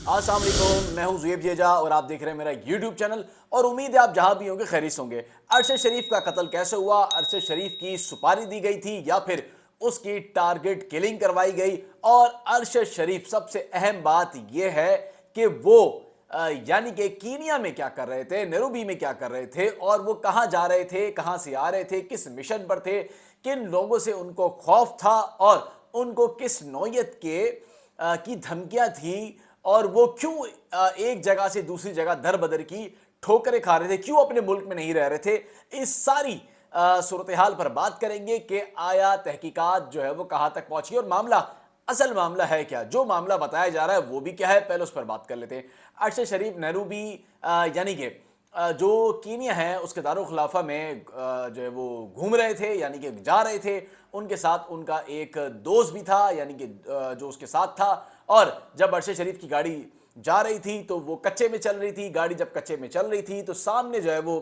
अस्सलाम वालेकुम, मैं हूं ज़ुएब जेजा और आप देख रहे हैं मेरा यूट्यूब चैनल। और उम्मीद है आप जहां भी होंगे खैरियत होंगे। अरशद शरीफ का कत्ल कैसे हुआ, अरशद शरीफ की सुपारी दी गई थी या फिर उसकी टारगेट किलिंग करवाई गई, और अरशद शरीफ सबसे अहम बात यह है कि वो यानी कि कीनिया में क्या कर रहे थे, नैरोबी में क्या कर रहे थे, और वो कहां जा रहे थे, कहां से आ रहे थे, किस मिशन पर थे, किन लोगों से उनको खौफ था और उनको किस नौयत के की धमकियां थी, और वो क्यों एक जगह से दूसरी जगह दर बदर की ठोकरें खा रहे थे, क्यों अपने मुल्क में नहीं रह रहे थे। इस सारी सूरत हाल पर बात करेंगे कि आया तहकीकात जो है वो कहां तक पहुंची और मामला, असल मामला है क्या, जो मामला बताया जा रहा है वो भी क्या है, पहले उस पर बात कर लेते हैं। अरशद शरीफ नैरोबी यानी कि जो कीनिया है उसके दारुल खिलाफा में जो है वो घूम रहे थे, यानी कि जा रहे थे। उनके साथ उनका एक दोस्त भी था, यानी कि जो उसके साथ था। और जब अरशद शरीफ की गाड़ी जा रही थी तो वो कच्चे में चल रही थी। गाड़ी जब कच्चे में चल रही थी तो सामने जो है वो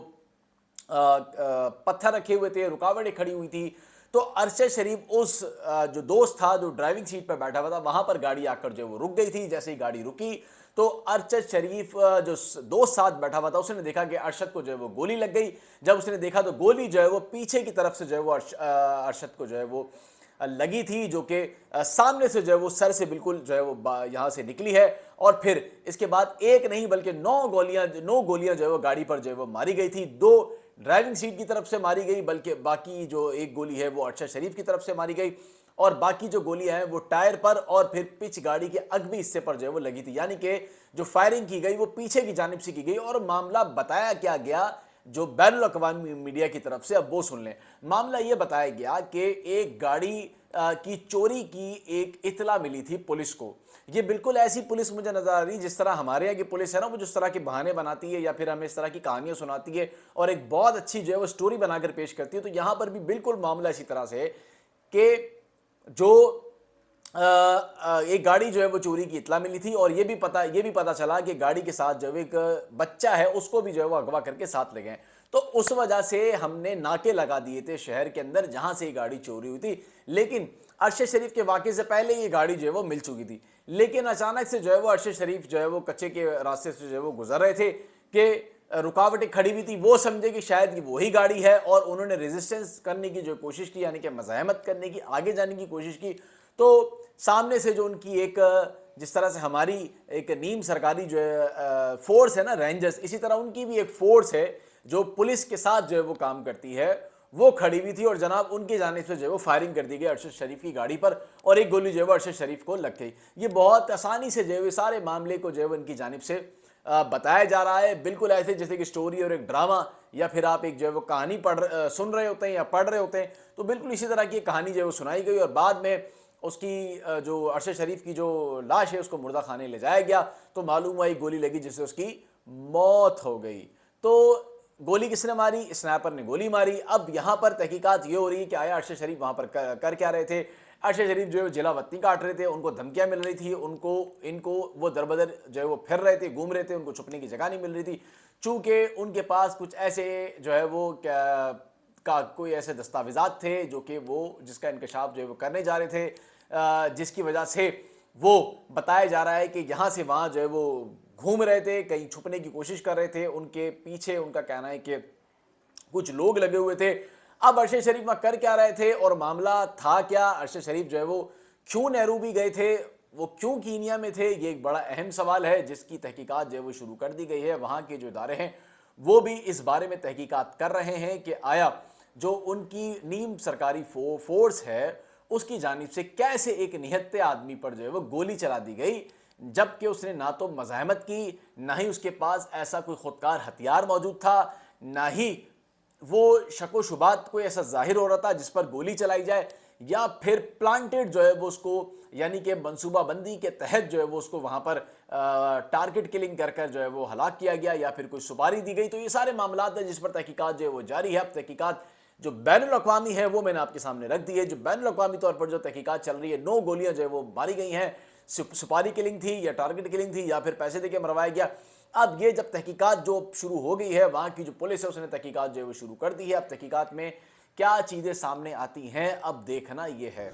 पत्थर रखे हुए थे, रुकावटें खड़ी हुई थी। तो अरशद शरीफ उस जो दोस्त था जो ड्राइविंग सीट पर बैठा हुआ था, वहां पर गाड़ी आकर जो है वो रुक गई थी। जैसे ही गाड़ी रुकी तो अरशद शरीफ जो दोस्त साथ बैठा हुआ था उसने देखा कि अरशद को जो है वो गोली लग गई। जब उसने देखा तो गोली जो है वो पीछे की तरफ से जो है वो अरशद को जो है वो लगी थी, जो कि सामने से जो है वो सर से बिल्कुल जो है वो यहाँ से निकली है। और फिर इसके बाद एक नहीं बल्कि 9 गोलियां जो है वो गाड़ी पर जो है वो मारी गई थी। 2 ड्राइविंग सीट की तरफ से मारी गई, बल्कि बाकी जो एक गोली है वो अरशद शरीफ की तरफ से मारी गई, और बाकी जो गोलियां हैं वो टायर पर और फिर पिच गाड़ी के अगबी हिस्से पर जो है वो लगी थी। यानी कि जो फायरिंग की गई वो पीछे की जानिब से की गई। और मामला बताया क्या गया जो बैनुल अक़वामी मीडिया की तरफ से, अब वो सुन लें। मामला ये बताया गया कि एक गाड़ी की चोरी की एक इत्तला मिली थी पुलिस को। ये बिल्कुल ऐसी पुलिस मुझे नजर आ रही जिस तरह हमारे यहाँ की पुलिस है ना, वो जिस तरह के बहाने बनाती है या फिर हमें इस तरह की कहानियां सुनाती है और एक बहुत अच्छी जो है वो स्टोरी बनाकर पेश करती है। तो यहां पर भी बिल्कुल मामला इसी तरह से है कि जो एक गाड़ी जो है वो चोरी की इत्तला मिली थी, और ये भी पता चला कि गाड़ी के साथ जो एक बच्चा है उसको भी जो है वो अगवा करके साथ ले गए। तो उस वजह से हमने नाके लगा दिए थे शहर के अंदर जहां से ये गाड़ी चोरी हुई थी। लेकिन अरशद शरीफ के वाक़े से पहले ये गाड़ी जो है वो मिल चुकी थी। लेकिन अचानक से जो है वो अरशद शरीफ जो है वो कच्चे के रास्ते से जो है वो गुजर रहे थे कि रुकावटें खड़ी हुई थी। वो समझे कि शायद वही गाड़ी है और उन्होंने रेजिस्टेंस करने की जो कोशिश की, यानी कि मज़ाहमत करने की, आगे जाने की कोशिश की। तो सामने से जो उनकी एक, जिस तरह से हमारी एक नीम सरकारी जो है फोर्स है ना, रेंजर्स, इसी तरह उनकी भी एक फोर्स है जो पुलिस के साथ जो है वो काम करती है, वो खड़ी हुई थी। और जनाब उनकी जानिब से जो है वो फायरिंग कर दी गई अरशद शरीफ की गाड़ी पर, और एक गोली जो है वो अरशद शरीफ को लग गई। ये बहुत आसानी से जो है सारे मामले को जो है वो इनकी जानिब से बताया जा रहा है, बिल्कुल ऐसे जैसे कि स्टोरी और एक ड्रामा, या फिर आप एक जो है वो कहानी सुन रहे होते हैं या पढ़ रहे होते हैं। तो बिल्कुल इसी तरह की कहानी जो है वो सुनाई गई, और बाद में उसकी जो अरशद शरीफ की जो लाश है उसको मुर्दा खाने ले जाया गया। तो मालूम हुआ एक गोली लगी जिससे उसकी मौत हो गई। तो गोली किसने मारी? स्नैपर ने गोली मारी। अब यहाँ पर तहकीकात ये हो रही है कि आया अरशद शरीफ वहाँ पर कर क्या रहे थे। अरशद शरीफ जो है जिला वतनी काट रहे थे, उनको धमकियाँ मिल रही थी, इनको वो दरबदर जो है वो फिर रहे थे, घूम रहे थे, उनको छुपने की जगह नहीं मिल रही थी। चूँकि उनके पास कुछ ऐसे जो है वो कोई ऐसे दस्तावेजात थे जो कि वो जिसका इंकशाफ जो है वो करने जा रहे थे, जिसकी वजह से वो बताया जा रहा है कि यहाँ से वहाँ जो है वो घूम रहे थे, कहीं छुपने की कोशिश कर रहे थे। उनके पीछे उनका कहना है कि कुछ लोग लगे हुए थे। अब अरशद शरीफ वहाँ कर क्या रहे थे और मामला था क्या? अरशद शरीफ जो है वो क्यों नैरोबी गए थे, वो क्यों कीनिया में थे? ये एक बड़ा अहम सवाल है जिसकी तहकीकात जो है वो शुरू कर दी गई है। वहाँ के जो इदारे हैं वो भी इस बारे में तहकीकात कर रहे हैं कि आया जो उनकी नीम सरकारी फोर्स है उसकी जानिब से कैसे एक निहत्ते आदमी पर जो है वो गोली चला दी गई, जबकि उसने ना तो मज़ाहमत की, ना ही उसके पास ऐसा कोई खुदकार हथियार मौजूद था, ना ही वो शको शुबात कोई ऐसा जाहिर हो रहा था जिस पर गोली चलाई जाए, या फिर प्लांटेड जो है वो उसको, यानी कि मनसूबाबंदी के तहत जो है वो उसको वहाँ पर टारगेट किलिंग कर कर जो है वो हलाक किया गया, या फिर कोई सुपारी दी गई। तो ये सारे मामलात हैं जिस पर तहकीकात जो है वो जारी है। अब तहकीकात जो बैनुल अक़वामी है वो मैंने आपके सामने रख दी है। जो बैनुल अक़वामी तौर पर जो तहकीकात चल रही है, 9 गोलियां जो है वो मारी गई हैं, सुपारी किलिंग थी या टारगेट किलिंग थी या फिर पैसे देके मरवाया गया। अब ये जब तहकीकात जो शुरू हो गई है, वहाँ की जो पुलिस है उसने तहकीकात जो है वो शुरू कर दी है। अब तहकीकात में क्या चीज़ें सामने आती हैं अब देखना ये है।